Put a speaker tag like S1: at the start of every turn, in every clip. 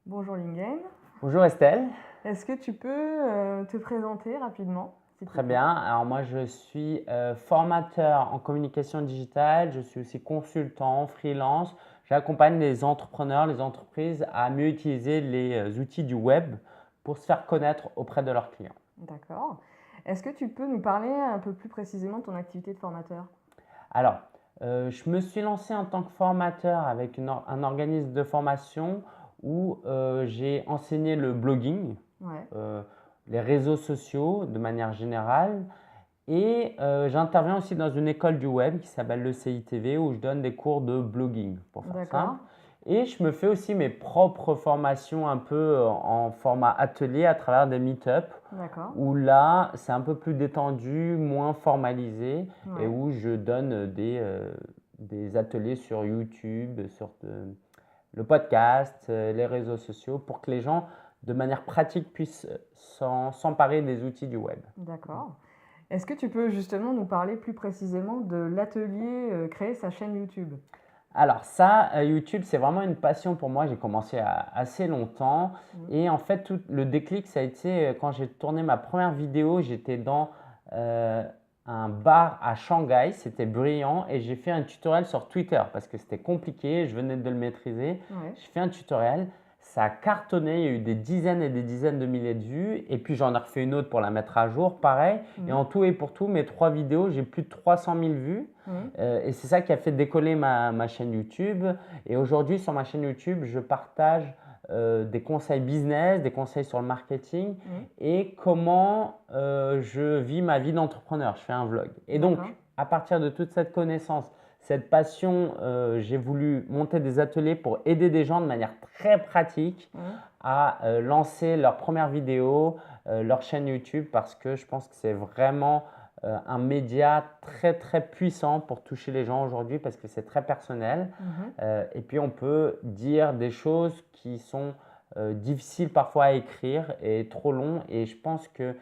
S1: Bonjour Lingen.
S2: Bonjour Estelle.
S1: Est-ce que tu peux te présenter rapidement, s'il te
S2: Très
S1: plaît?
S2: bien. Alors moi je suis formateur en communication digitale, je suis aussi consultant, freelance. J'accompagne les entrepreneurs, les entreprises à mieux utiliser les outils du web pour se faire connaître auprès de leurs clients.
S1: D'accord. Est-ce que tu peux nous parler un peu plus précisément de ton activité de formateur?
S2: Alors, je me suis lancé en tant que formateur avec un organisme de formation où j'ai enseigné le blogging,
S1: Ouais,
S2: euh, les réseaux sociaux de manière générale. Et j'interviens aussi dans une école du web qui s'appelle le CITV où je donne des cours de blogging, pour faire simple.
S1: d'accord,
S2: Et je me fais aussi mes propres formations un peu en format atelier à travers des meet-up
S1: d'accord.
S2: où là, c'est un peu plus détendu, moins formalisé et
S1: Ouais,
S2: où je donne des ateliers sur YouTube, sur le podcast, les réseaux sociaux pour que les gens, de manière pratique, puissent s'emparer des outils du web.
S1: d'accord. Est-ce que tu peux justement nous parler plus précisément de l'atelier créer sa chaîne YouTube?
S2: Alors ça, YouTube, c'est vraiment une passion pour moi. J'ai commencé assez longtemps
S1: Mhm.
S2: et en fait, tout le déclic, ça a été quand j'ai tourné ma première vidéo. J'étais dans euh, un bar à Shanghai, c'était brillant et j'ai fait un tutoriel sur Twitter parce que c'était compliqué, je venais de le maîtriser.
S1: Ouais,
S2: J'ai fait un tutoriel, ça a cartonné, il y a eu des dizaines et des dizaines de milliers de vues et puis j'en ai refait une autre pour la mettre à jour, pareil. Et
S1: mhm,
S2: en tout et pour tout, mes 3 vidéos, j'ai plus de 300 000 vues.
S1: mhm.
S2: Et c'est ça qui a fait décoller ma chaîne YouTube. Et aujourd'hui, sur ma chaîne YouTube, je partage des conseils business, des conseils sur le marketing
S1: Mhm.
S2: et comment je vis ma vie d'entrepreneur. Je fais un vlog. Et donc,
S1: D'accord.
S2: à partir de toute cette connaissance, cette passion, j'ai voulu monter des ateliers pour aider des gens de manière très pratique
S1: Mhm.
S2: à lancer leur première vidéo, leur chaîne YouTube, parce que je pense que c'est vraiment un média très très puissant pour toucher les gens aujourd'hui parce que c'est très personnel.
S1: Mhm.
S2: Et puis on peut dire des choses qui sont difficiles parfois à écrire et trop longs. Et je pense que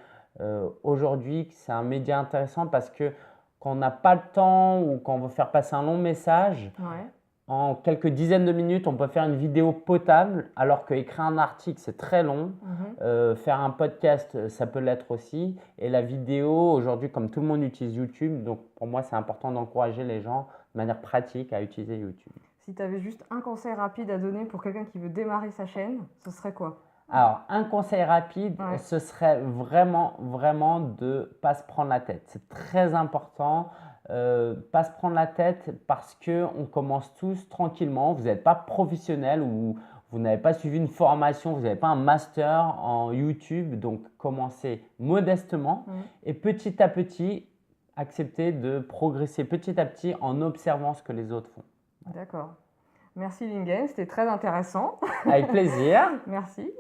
S2: aujourd'hui c'est un média intéressant parce que quand on n'a pas le temps ou quand on veut faire passer un long message,
S1: Ouais,
S2: en quelques dizaines de minutes, on peut faire une vidéo potable, alors qu'écrire un article, c'est très long.
S1: mhm.
S2: Faire un podcast, ça peut l'être aussi. Et la vidéo, aujourd'hui, comme tout le monde utilise YouTube, donc pour moi, c'est important d'encourager les gens de manière pratique à utiliser YouTube.
S1: Si tu avais juste un conseil rapide à donner pour quelqu'un qui veut démarrer sa chaîne, ce serait quoi?
S2: Alors, un conseil rapide,
S1: Ouais,
S2: ce serait vraiment de ne pas se prendre la tête. C'est très important, pas se prendre la tête parce qu'on commence tous tranquillement. Vous n'êtes pas professionnel ou vous n'avez pas suivi une formation, vous n'avez pas un master en YouTube. Donc, commencez modestement
S1: mhm.
S2: et petit à petit, acceptez de progresser petit à petit en observant ce que les autres font.
S1: D'accord. Merci Lingen, c'était très intéressant.
S2: Avec plaisir.
S1: Merci.